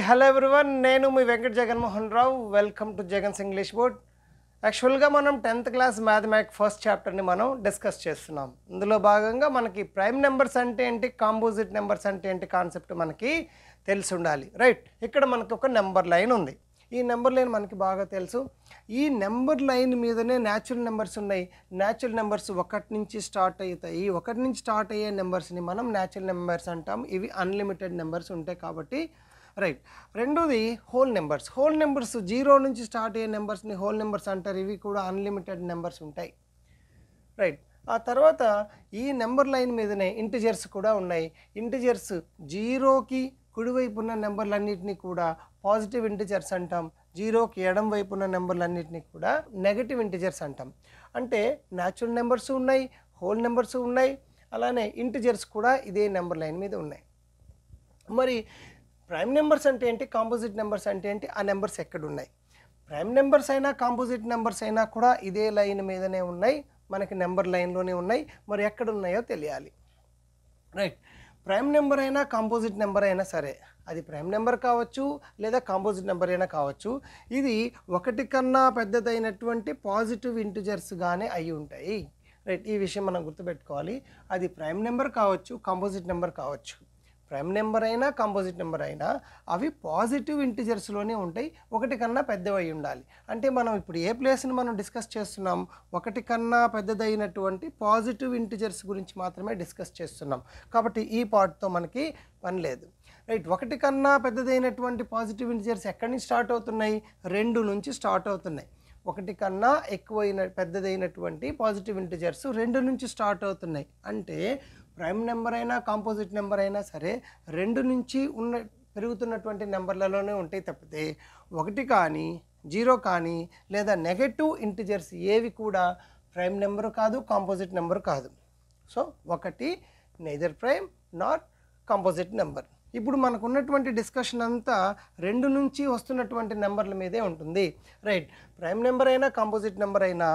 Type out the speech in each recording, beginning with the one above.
Hello everyone, నేను మీ Venkata Jaganmohan Rao. Welcome to Jagan's English board. యాక్చువల్గా మనం 10th క్లాస్ మ్యాథమెటిక్స్ ఫస్ట్ చాప్టర్ని మనం డిస్కస్ చేస్తున్నాం. ఇందులో భాగంగా మనకి ప్రైమ్ నెంబర్స్ అంటే ఏంటి, కాంపోజిట్ నెంబర్స్ అంటే ఏంటి కాన్సెప్ట్ మనకి తెలిసి ఉండాలి. రైట్, ఇక్కడ మనకి ఒక నెంబర్ లైన్ ఉంది. ఈ నెంబర్ లైన్ మనకి బాగా తెలుసు. ఈ నెంబర్ లైన్ మీదనే న్యాచురల్ నెంబర్స్ ఉన్నాయి. న్యాచురల్ నెంబర్స్ 1 నుంచి స్టార్ట్ అవుతాయి. 1 నుంచి స్టార్ట్ అయ్యే నెంబర్స్ని మనం న్యాచురల్ నెంబర్స్ అంటాం. ఇవి అన్లిమిటెడ్ నెంబర్స్ ఉంటాయి కాబట్టి. రైట్, రెండోది హోల్ నెంబర్స్. హోల్ నెంబర్స్ 0 నుంచి స్టార్ట్ అయ్యే నెంబర్స్ని హోల్ నెంబర్స్ అంటారు. ఇవి కూడా అన్లిమిటెడ్ నెంబర్స్ ఉంటాయి. రైట్, ఆ తర్వాత ఈ నెంబర్ లైన్ మీదనే ఇంటిజర్స్ కూడా ఉన్నాయి. ఇంటిజర్స్ 0కి కుడివైపు ఉన్న నెంబర్లన్నింటినీ కూడా పాజిటివ్ ఇంటిజర్స్ అంటాం. 0కి ఎడం వైపు ఉన్న నెంబర్లన్నింటినీ కూడా నెగటివ్ ఇంటిజర్స్ అంటాం. అంటే న్యాచురల్ నెంబర్స్ ఉన్నాయి, హోల్ నెంబర్స్ ఉన్నాయి, అలానే ఇంటిజర్స్ కూడా ఇదే నెంబర్ లైన్ మీద ఉన్నాయి. మరి ప్రైమ్ నెంబర్స్ అంటే ఏంటి, కాంపోజిట్ నెంబర్స్ అంటే ఏంటి, ఆ నెంబర్స్ ఎక్కడ ఉన్నాయి? ప్రైమ్ నెంబర్స్ అయినా కాంపోజిట్ నెంబర్స్ అయినా కూడా ఇదే లైన్ మీదనే ఉన్నాయి, మనకి నెంబర్ లైన్లోనే ఉన్నాయి. మరి ఎక్కడ ఉన్నాయో తెలియాలి. రైట్, ప్రైమ్ నెంబర్ అయినా కాంపోజిట్ నెంబర్ అయినా సరే, అది ప్రైమ్ నెంబర్ కావచ్చు లేదా కాంపోజిట్ నెంబర్ అయినా కావచ్చు, ఇది 1 కన్నా పెద్దదైనటువంటి పాజిటివ్ ఇంటిజర్స్గానే అయి ఉంటాయి. రైట్, ఈ విషయం మనం గుర్తుపెట్టుకోవాలి. అది ప్రైమ్ నెంబర్ కావచ్చు, కాంపోజిట్ నెంబర్ కావచ్చు. ప్రైమ్ నెంబర్ అయినా కాంపోజిట్ నెంబర్ అయినా అవి పాజిటివ్ ఇంటిజర్స్లోనే ఉంటాయి. 1 కన్నా పెద్దవై ఉండాలి. అంటే మనం ఇప్పుడు ఏ ప్లేస్ని మనం డిస్కస్ చేస్తున్నాం, 1 కన్నా పెద్దదైనటువంటి పాజిటివ్ ఇంటిజర్స్ గురించి మాత్రమే డిస్కస్ చేస్తున్నాం. కాబట్టి ఈ పార్ట్తో మనకి పని లేదు. రైట్, 1 కన్నా పెద్దదైనటువంటి పాజిటివ్ ఇంటిజర్స్ ఎక్కడి నుంచి స్టార్ట్ అవుతున్నాయి? 2 నుంచి స్టార్ట్ అవుతున్నాయి. 1 కన్నా పెద్దదైనటువంటి పాజిటివ్ ఇంటిజర్స్ 2 నుంచి స్టార్ట్ అవుతున్నాయి. అంటే ప్రైమ్ నెంబర్ అయినా కాంపోజిట్ నెంబర్ అయినా సరే 2 నుంచి పెరుగుతున్నటువంటి నెంబర్లలోనే ఉంటాయి తప్పితే 1 కానీ 0 కానీ లేదా నెగటివ్ ఇంటిజర్స్ ఏవి కూడా ప్రైమ్ నెంబర్ కాదు, కాంపోజిట్ నెంబర్ కాదు. So 1 neither prime not composite number. ఇప్పుడు మనకు ఉన్నటువంటి డిస్కషన్ అంతా 2 నుంచి వస్తున్నటువంటి నెంబర్ల మీదే ఉంటుంది. రైట్, ప్రైమ్ నెంబర్ అయినా కాంపోజిట్ నెంబర్ అయినా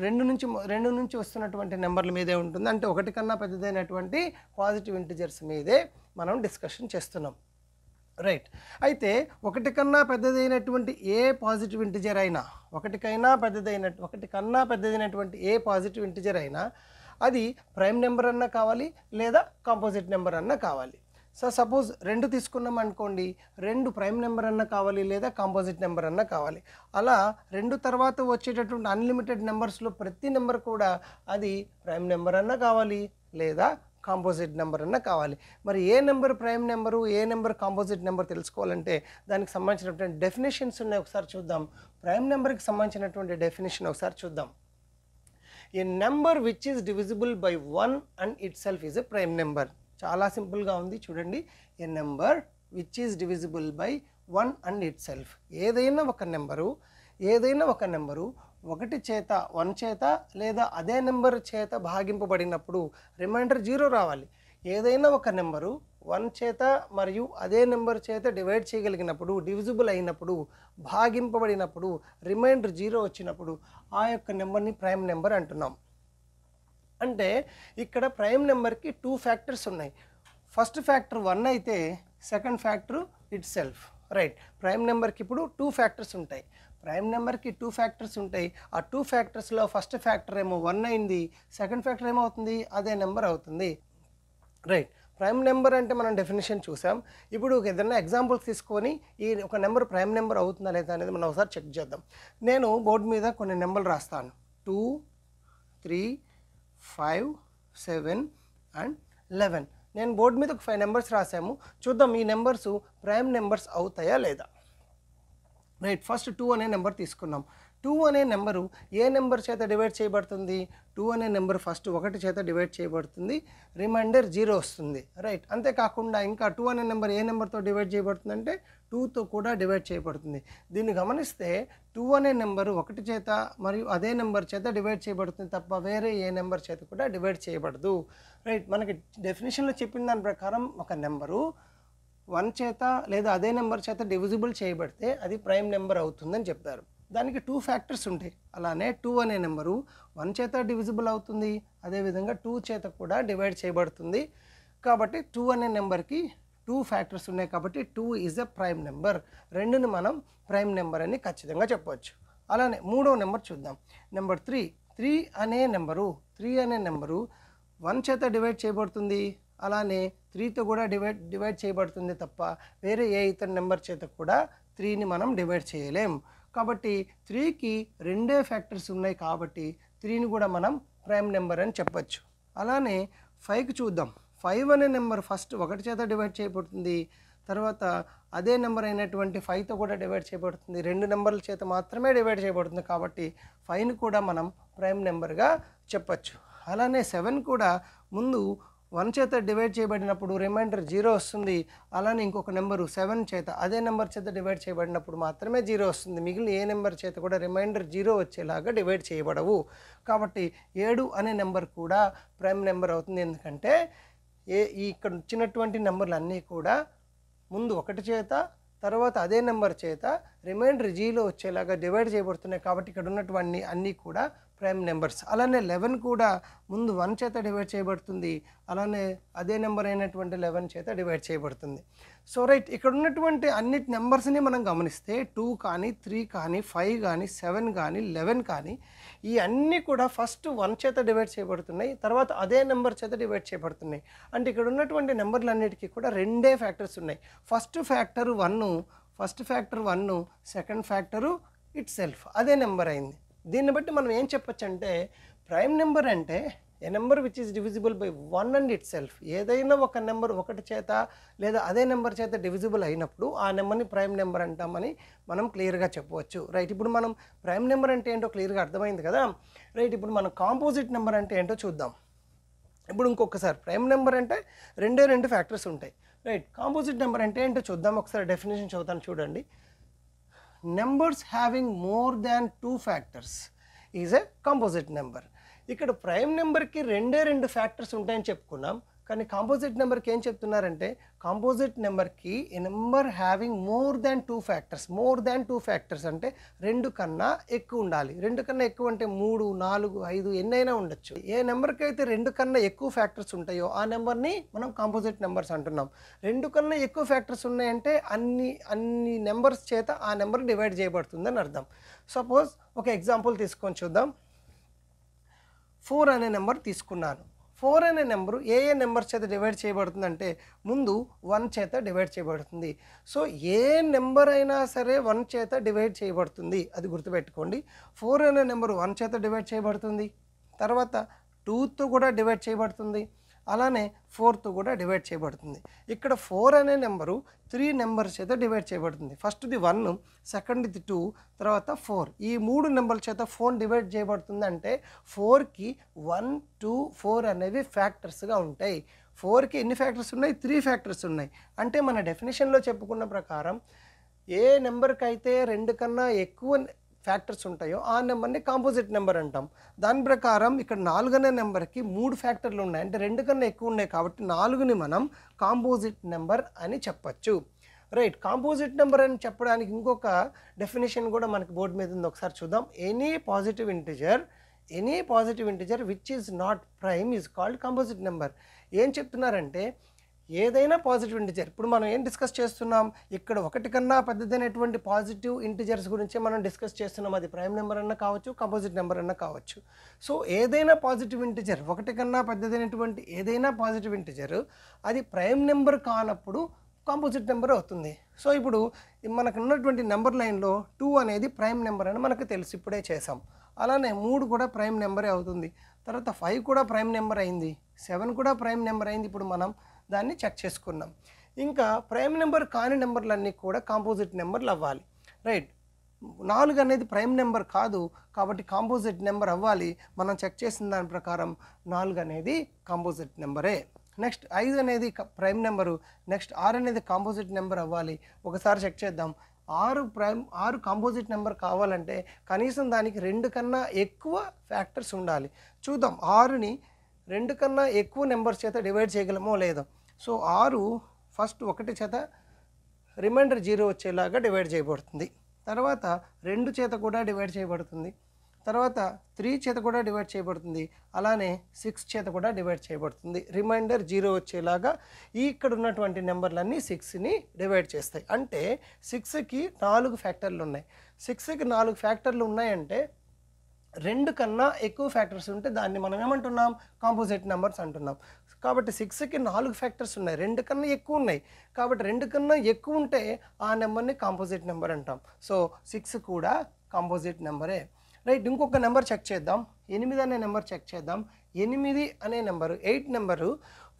2 నుంచి వస్తున్నటువంటి నెంబర్ల మీదే ఉంటుంది. అంటే 1 కన్నా పెద్దదైనటువంటి పాజిటివ్ ఇంటిజర్స్ మీదే మనం డిస్కషన్ చేస్తున్నాం. రైట్, అయితే 1 కన్నా పెద్దదైనటువంటి ఏ పాజిటివ్ ఇంటిజర్ అయినా 1 కన్నా పెద్దదైనటువంటి ఏ పాజిటివ్ ఇంటిజర్ అయినా అది ప్రైమ్ నెంబర్ అన్నా కావాలి లేదా కాంపోజిట్ నెంబర్ అన్నా కావాలి. సో సపోజ్ 2 తీసుకున్నాం అనుకోండి, 2 ప్రైమ్ నెంబర్ అన్నా కావాలి లేదా కాంపోజిట్ నెంబర్ అన్నా కావాలి. అలా 2 తర్వాత వచ్చేటటువంటి అన్లిమిటెడ్ నెంబర్స్లో ప్రతి నెంబర్ కూడా అది ప్రైమ్ నెంబర్ అన్నా కావాలి లేదా కాంపోజిట్ నెంబర్ అన్నా కావాలి. మరి ఏ నెంబర్ ప్రైమ్ నెంబరు, ఏ నెంబర్ కాంపోజిట్ నెంబర్ తెలుసుకోవాలంటే దానికి సంబంధించినటువంటి డెఫినేషన్స్ ఉన్నాయి, ఒకసారి చూద్దాం. ప్రైమ్ నెంబర్కి సంబంధించినటువంటి డెఫినేషన్ ఒకసారి చూద్దాం. A number which is divisible by 1 and itself is a prime number. చాలా సింపుల్గా ఉంది, చూడండి. A number which is divisible by 1 and itself. ఏదైనా ఒక నెంబరు 1 చేత లేదా అదే నెంబర్ చేత భాగింపబడినప్పుడు రిమైండర్ 0 రావాలి. ఏదైనా ఒక నెంబరు 1 చేత మరియు అదే నెంబర్ చేత డివైడ్ చేయగలిగినప్పుడు, డివిజిబుల్ అయినప్పుడు, భాగింపబడినప్పుడు రిమైండర్ 0 వచ్చినప్పుడు ఆ యొక్క నెంబర్ని ప్రైమ్ నెంబర్ అంటున్నాం. అంటే ఇక్కడ ప్రైమ్ నెంబర్కి 2 ఫ్యాక్టర్స్ ఉన్నాయి. ఫస్ట్ ఫ్యాక్టర్ 1 అయితే second factor it self. Right, prime నెంబర్కి ఇప్పుడు 2 ఫ్యాక్టర్స్ ఉంటాయి. ఆ 2 ఫ్యాక్టర్స్లో ఫస్ట్ ఫ్యాక్టర్ ఏమో 1 అయింది, సెకండ్ ఫ్యాక్టర్ ఏమవుతుంది, అదే నెంబర్ అవుతుంది. రైట్, ప్రైమ్ నెంబర్ అంటే మనం డెఫినేషన్ చూసాం. ఇప్పుడు ఏదైనా ఎగ్జాంపుల్స్ తీసుకొని ఈ ఒక నెంబర్ ప్రైమ్ నెంబర్ అవుతుందా లేదా అనేది మనం ఒకసారి చెక్ చేద్దాం. నేను బోర్డు మీద కొన్ని నెంబర్లు రాస్తాను. 2, 3, 5, 7 అండ్ 11. నేను బోర్డు మీద ఒక 5 నెంబర్స్ రాసాము. చూద్దాం ఈ నెంబర్స్ ప్రైమ్ నెంబర్స్ అవుతాయా లేదా. రైట్, ఫస్ట్ 2 అనే నెంబర్ తీసుకున్నాం. 2 అనే నెంబరు ఏ నెంబర్ చేత డివైడ్ చేయబడుతుంది? 2 అనే నెంబర్ ఫస్ట్ 1 చేత డివైడ్ చేయబడుతుంది, రిమైండర్ 0 వస్తుంది. రైట్, అంతేకాకుండా ఇంకా 2 అనే నెంబర్ ఏ నెంబర్తో డివైడ్ చేయబడుతుంది అంటే 2తో కూడా డివైడ్ చేయబడుతుంది. దీన్ని గమనిస్తే 2 అనే నెంబరు 1 చేత మరియు అదే నెంబర్ చేత డివైడ్ చేయబడుతుంది తప్ప వేరే ఏ నెంబర్ చేత కూడా డివైడ్ చేయబడదు. రైట్, మనకి డెఫినేషన్లో చెప్పిన దాని ప్రకారం ఒక నెంబరు 1 చేత లేదా అదే నెంబర్ చేత డివిజిబుల్ చేయబడితే అది ప్రైమ్ నెంబర్ అవుతుందని చెప్తారు. దానికి 2 ఫ్యాక్టర్స్ ఉంటాయి. అలానే 2 అనే నెంబరు 1 చేత డివిజిబుల్ అవుతుంది, అదేవిధంగా 2 చేత కూడా డివైడ్ చేయబడుతుంది. కాబట్టి 2 అనే నెంబర్కి 2 ఫ్యాక్టర్స్ ఉన్నాయి కాబట్టి 2 ఈజ్ ఎ ప్రైమ్ నెంబర్. 2ని మనం ప్రైమ్ నెంబర్ అని ఖచ్చితంగా చెప్పవచ్చు. అలానే మూడో నెంబర్ చూద్దాం. నెంబర్ 3. 3 అనే నెంబరు 1 చేత డివైడ్ చేయబడుతుంది. అలానే 3తో కూడా డివైడ్ చేయబడుతుంది తప్ప వేరే ఏ ఇతర నెంబర్ చేత కూడా 3ని మనం డివైడ్ చేయలేం. కాబట్టి 3కి 2 ఫ్యాక్టర్స్ ఉన్నాయి కాబట్టి 3ని కూడా మనం ప్రైమ్ నెంబర్ అని చెప్పచ్చు. అలానే 5కి చూద్దాం. 5 అనే నెంబర్ ఫస్ట్ 1 చేత డివైడ్ చేయబడుతుంది. తర్వాత అదే నెంబర్ అయినటువంటి 5తో కూడా డివైడ్ చేయబడుతుంది. 2 నెంబర్ల చేత మాత్రమే డివైడ్ చేయబడుతుంది కాబట్టి 5ని కూడా మనం ప్రైమ్ నెంబర్గా చెప్పచ్చు. అలానే 7 కూడా ముందు 1 చేత డివైడ్ చేయబడినప్పుడు రిమైండర్ 0 వస్తుంది. అలానే ఇంకొక నెంబరు 7 చేత అదే నెంబర్ చేత డివైడ్ చేయబడినప్పుడు మాత్రమే 0 వస్తుంది. మిగిలిన ఏ నెంబర్ చేత కూడా రిమైండర్ 0 వచ్చేలాగా డివైడ్ చేయబడవు. కాబట్టి 7 అనే నెంబర్ కూడా ప్రైమ్ నెంబర్ అవుతుంది. ఎందుకంటే ఇక్కడ వచ్చినటువంటి నెంబర్లు అన్నీ కూడా ముందు 1 చేత తర్వాత అదే నెంబర్ చేత రిమైండర్ 0 వచ్చేలాగా డివైడ్ చేయబడుతున్నాయి కాబట్టి ఇక్కడ ఉన్నటువంటి అన్నీ కూడా ప్రైమ్ నెంబర్స్. అలానే 11 కూడా ముందు 1 చేత డివైడ్ చేయబడుతుంది. అలానే అదే నెంబర్ అయినటువంటి 11 చేత డివైడ్ చేయబడుతుంది. సో రైట్, ఇక్కడ ఉన్నటువంటి అన్ని నెంబర్స్ని మనం గమనిస్తే 2 కానీ 3 కానీ 5 కానీ 7 కానీ 11 కానీ ఈ అన్నీ కూడా ఫస్ట్ 1 చేత డివైడ్ చేయబడుతున్నాయి. తర్వాత అదే నెంబర్ చేత డివైడ్ చేయబడుతున్నాయి. అంటే ఇక్కడ ఉన్నటువంటి నెంబర్లన్నిటికీ కూడా 2 ఫ్యాక్టర్స్ ఉన్నాయి. First factor 1, second factor it self అదే నెంబర్ అయింది. దీన్ని బట్టి మనం ఏం చెప్పచ్చు అంటే ప్రైమ్ నెంబర్ అంటే a number which is divisible by 1 and itself. ఏదైనా ఒక నెంబర్ 1 చేత లేదా అదే నెంబర్ చేత డివిజిబుల్ అయినప్పుడు ఆ నెంబర్ని ప్రైమ్ నెంబర్ అంటామని మనం క్లియర్గా చెప్పవచ్చు. రైట్, ఇప్పుడు మనం ప్రైమ్ నెంబర్ అంటే ఏంటో క్లియర్గా అర్థమైంది కదా. రైట్, ఇప్పుడు మనం కాంపోజిట్ నెంబర్ అంటే ఏంటో చూద్దాం. ఇప్పుడు ఇంకొకసారి ప్రైమ్ నెంబర్ అంటే 2 ఫ్యాక్టర్స్ ఉంటాయి. రైట్, కాంపోజిట్ నెంబర్ అంటే ఏంటో చూద్దాం. ఒకసారి డెఫినేషన్ చదువుతాను చూడండి. Numbers having more than 2 factors is a composite number. ఇక్కడ ప్రైమ్ నెంబర్కి 2 ఫ్యాక్టర్స్ ఉంటాయని చెప్పుకున్నాం. కానీ కాంపోజిట్ నెంబర్కి ఏం చెప్తున్నారంటే కాంపోజిట్ నెంబర్కి a number having more than 2 factors అంటే 2 కన్నా ఎక్కువ ఉండాలి. 2 కన్నా ఎక్కువ అంటే 3, 4, 5 ఎన్నైనా ఉండొచ్చు. ఏ నెంబర్కి అయితే 2 కన్నా ఎక్కువ ఫ్యాక్టర్స్ ఉంటాయో ఆ నెంబర్ని మనం కాంపోజిట్ నెంబర్స్ అంటున్నాం. 2 కన్నా ఎక్కువ ఫ్యాక్టర్స్ ఉన్నాయంటే అన్ని నెంబర్స్ చేత ఆ నెంబర్ డివైడ్ చేయబడుతుందని అర్థం. సపోజ్ ఒక ఎగ్జాంపుల్ తీసుకొని చూద్దాం. 4 అనే నెంబర్ తీసుకున్నాను. 4 అనే నెంబరు ఏ నెంబర్ చేత డివైడ్ చేయబడుతుందంటే ముందు 1 చేత డివైడ్ చేయబడుతుంది. సో ఏ నెంబర్ అయినా సరే 1 చేత డివైడ్ చేయబడుతుంది, అది గుర్తుపెట్టుకోండి. 4 అనే నెంబరు 1 చేత డివైడ్ చేయబడుతుంది. తర్వాత 2తో కూడా డివైడ్ చేయబడుతుంది. అలానే 4తో కూడా డివైడ్ చేయబడుతుంది. ఇక్కడ 4 అనే నెంబరు 3 నెంబర్స్ చేత డివైడ్ చేయబడుతుంది. ఫస్ట్ది 1, సెకండ్ది 2, తర్వాత 4. ఈ 3 నెంబర్ల చేత 4 డివైడ్ చేయబడుతుంది. అంటే 4కి 1, 2, 4 అనేవి ఫ్యాక్టర్స్గా ఉంటాయి. 4కి ఎన్ని ఫ్యాక్టర్స్ ఉన్నాయి? 3 ఫ్యాక్టర్స్ ఉన్నాయి. అంటే మన డెఫినేషన్లో చెప్పుకున్న ప్రకారం ఏ నెంబర్కి అయితే 2 కన్నా ఎక్కువ ఫ్యాక్టర్స్ ఉంటాయో ఆ నెంబర్ని కాంపోజిట్ నెంబర్ అంటాం. దాని ప్రకారం ఇక్కడ 4 అనే నెంబర్కి 3 ఫ్యాక్టర్లు ఉన్నాయి. అంటే 2 కన్నా ఎక్కువ ఉన్నాయి కాబట్టి 4ని మనం కాంపోజిట్ నెంబర్ అని చెప్పచ్చు. రైట్, కాంపోజిట్ నెంబర్ అని చెప్పడానికి ఇంకొక డెఫినేషన్ కూడా మనకి బోర్డు మీద ఉంది. ఒకసారి చూద్దాం. Any positive integer which is not prime is called composite number. ఏం చెప్తున్నారంటే ఏదైనా పాజిటివ్ ఇంటిజర్, ఇప్పుడు మనం ఏం డిస్కస్ చేస్తున్నాం, ఇక్కడ 1 కన్నా పెద్దదైనటువంటి పాజిటివ్ ఇంటిజర్స్ గురించే మనం డిస్కస్ చేస్తున్నాం. అది ప్రైమ్ నెంబర్ అన్నా కావచ్చు, కాంపోజిట్ నెంబర్ అన్నా కావచ్చు. సో ఏదైనా పాజిటివ్ ఇంటిజర్ 1 కన్నా పెద్దదైనటువంటి ఏదైనా పాజిటివ్ ఇంటిజర్ అది ప్రైమ్ నెంబర్ కానప్పుడు కాంపోజిట్ నెంబర్ అవుతుంది. సో ఇప్పుడు మనకు ఉన్నటువంటి నెంబర్ లైన్లో 2 అనేది ప్రైమ్ నెంబర్ అని మనకు తెలుసు, ఇప్పుడే చేసాం. అలానే 3 కూడా ప్రైమ్ నెంబరే అవుతుంది. తర్వాత 5 కూడా ప్రైమ్ నెంబర్ అయింది, 7 కూడా ప్రైమ్ నెంబర్ అయింది. ఇప్పుడు మనం దాన్ని చెక్ చేసుకున్నాం. ఇంకా ప్రైమ్ నెంబర్ కాని నెంబర్లన్నీ కూడా కాంపోజిట్ నెంబర్లు అవ్వాలి. రైట్, 4 అనేది ప్రైమ్ నెంబర్ కాదు కాబట్టి కాంపోజిట్ నెంబర్ అవ్వాలి. మనం చెక్ చేసిన దాని ప్రకారం 4 అనేది కాంపోజిట్ నెంబరే. నెక్స్ట్ 5 అనేది ప్రైమ్ నెంబరు. నెక్స్ట్ 6 అనేది కాంపోజిట్ నెంబర్ అవ్వాలి. ఒకసారి చెక్ చేద్దాం. 6 కాంపోజిట్ నెంబర్ కావాలంటే కనీసం దానికి 2 కన్నా ఎక్కువ ఫ్యాక్టర్స్ ఉండాలి. చూద్దాం 6ని 2 కన్నా ఎక్కువ నెంబర్స్ చేత డివైడ్ చేయగలమో లేదో. సో 6 ఫస్ట్ 1 చేత రిమైండర్ 0 వచ్చేలాగా డివైడ్ చేయబడుతుంది. తర్వాత 2 చేత కూడా డివైడ్ చేయబడుతుంది. తర్వాత 3 చేత కూడా డివైడ్ చేయబడుతుంది, అలానే 6 చేత కూడా డివైడ్ చేయబడుతుంది. రిమైండర్ 0 వచ్చేలాగా ఇక్కడ ఉన్నటువంటి నెంబర్లన్నీ 6ని డివైడ్ చేస్తాయి. అంటే 6కి 4 ఫ్యాక్టర్లు ఉన్నాయి. 6కి 4 ఫ్యాక్టర్లు ఉన్నాయంటే 2 కన్నా ఎక్కువ ఫ్యాక్టర్స్ ఉంటే దాన్ని మనం ఏమంటున్నాం, కాంపోజిట్ నెంబర్స్ అంటున్నాం. కాబట్టి 6కి 4 ఫ్యాక్టర్స్ ఉన్నాయి, 2 కన్నా ఎక్కువ ఉన్నాయి. కాబట్టి 2 కన్నా ఎక్కువ ఉంటే ఆ నెంబర్ని కాంపోజిట్ నెంబర్ అంటాం. సో 6 కూడా కాంపోజిట్ నెంబరే. రైట్, ఇంకొక నెంబర్ చెక్ చేద్దాం. 8 అనే నెంబర్ చెక్ చేద్దాం. 8 అనే నెంబరు 8 నెంబరు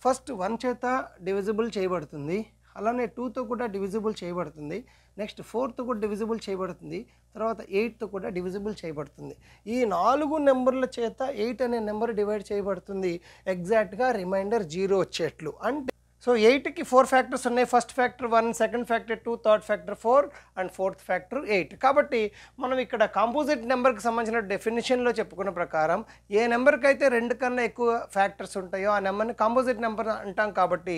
ఫస్ట్ 1 చేత డివిజిబుల్ చేయబడుతుంది, అలానే 2తో కూడా డివిజిబుల్ చేయబడుతుంది, నెక్స్ట్ 4తో కూడా డివిజిబుల్ చేయబడుతుంది, తర్వాత 8తో కూడా డివిజిబుల్ చేయబడుతుంది. ఈ 4 నెంబర్ల చేత 8 అనే నెంబర్ డివైడ్ చేయబడుతుంది, ఎగ్జాక్ట్గా రిమైండర్ 0 వచ్చేట్లు. అంటే సో 8కి 4 ఫ్యాక్టర్స్ ఉన్నాయి. First factor 1, second factor 2, third factor 4 and fourth factor 8. కాబట్టి మనం ఇక్కడ కాంపోజిట్ నెంబర్కి సంబంధించిన డెఫినేషన్లో చెప్పుకున్న ప్రకారం ఏ నెంబర్కి అయితే 2 కన్నా ఎక్కువ ఫ్యాక్టర్స్ ఉంటాయో ఆ నెంబర్ని కాంపోజిట్ నెంబర్ అంటాం. కాబట్టి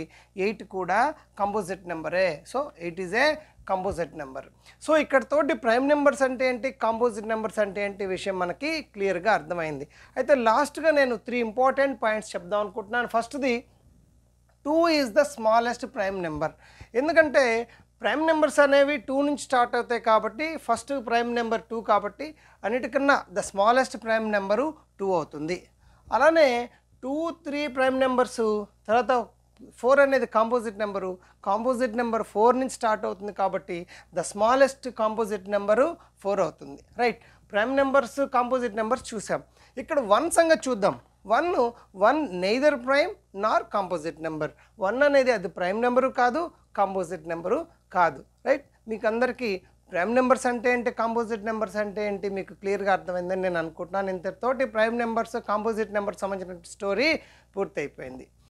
8 కూడా కాంపోజిట్ నెంబరే. So 8 is a composite number. So ఇక్కడతోటి ప్రైమ్ నెంబర్స్ అంటే ఏంటి, కాంపోజిట్ నెంబర్స్ అంటే ఏంటి విషయం మనకి క్లియర్గా అర్థమైంది. అయితే లాస్ట్గా నేను 3 ఇంపార్టెంట్ పాయింట్స్ చెప్దాం అనుకుంటున్నాను. ఫస్ట్ది 2 is the smallest prime number. ఎందుకంటే ప్రైమ్ నెంబర్స్ అనేవి 2 నుంచి స్టార్ట్ అవుతాయి కాబట్టి ఫస్ట్ ప్రైమ్ నెంబర్ 2 కాబట్టి అన్నిటికన్నా ద స్మాలెస్ట్ ప్రైమ్ నెంబరు 2 అవుతుంది. అలానే 2, 3 ప్రైమ్ నెంబర్స్, తర్వాత 4 అనేది కాంపోజిట్ నెంబరు, కాంపోజిట్ నెంబర్ 4 నుంచి స్టార్ట్ అవుతుంది కాబట్టి ద స్మాలెస్ట్ కాంపోజిట్ నెంబరు 4 అవుతుంది. Right, prime numbers composite numbers చూసాం. ఇక్కడ 1 సంగతి చూద్దాం. 1 నెయిదర్ ప్రైమ్ నార్ కాంపోజిట్ నెంబర్. 1 అనేది అది ప్రైమ్ నెంబరు కాదు, కాంపోజిట్ నెంబరు కాదు. రైట్, మీకు అందరికీ ప్రైమ్ నెంబర్స్ అంటే ఏంటి, కాంపోజిట్ నెంబర్స్ అంటే ఏంటి మీకు క్లియర్గా అర్థమైందని నేను అనుకుంటున్నాను. ఇంతతోటి ప్రైమ్ నెంబర్స్ కాంపోజిట్ నెంబర్స్ సంబంధించిన స్టోరీ పూర్తయిపోయింది.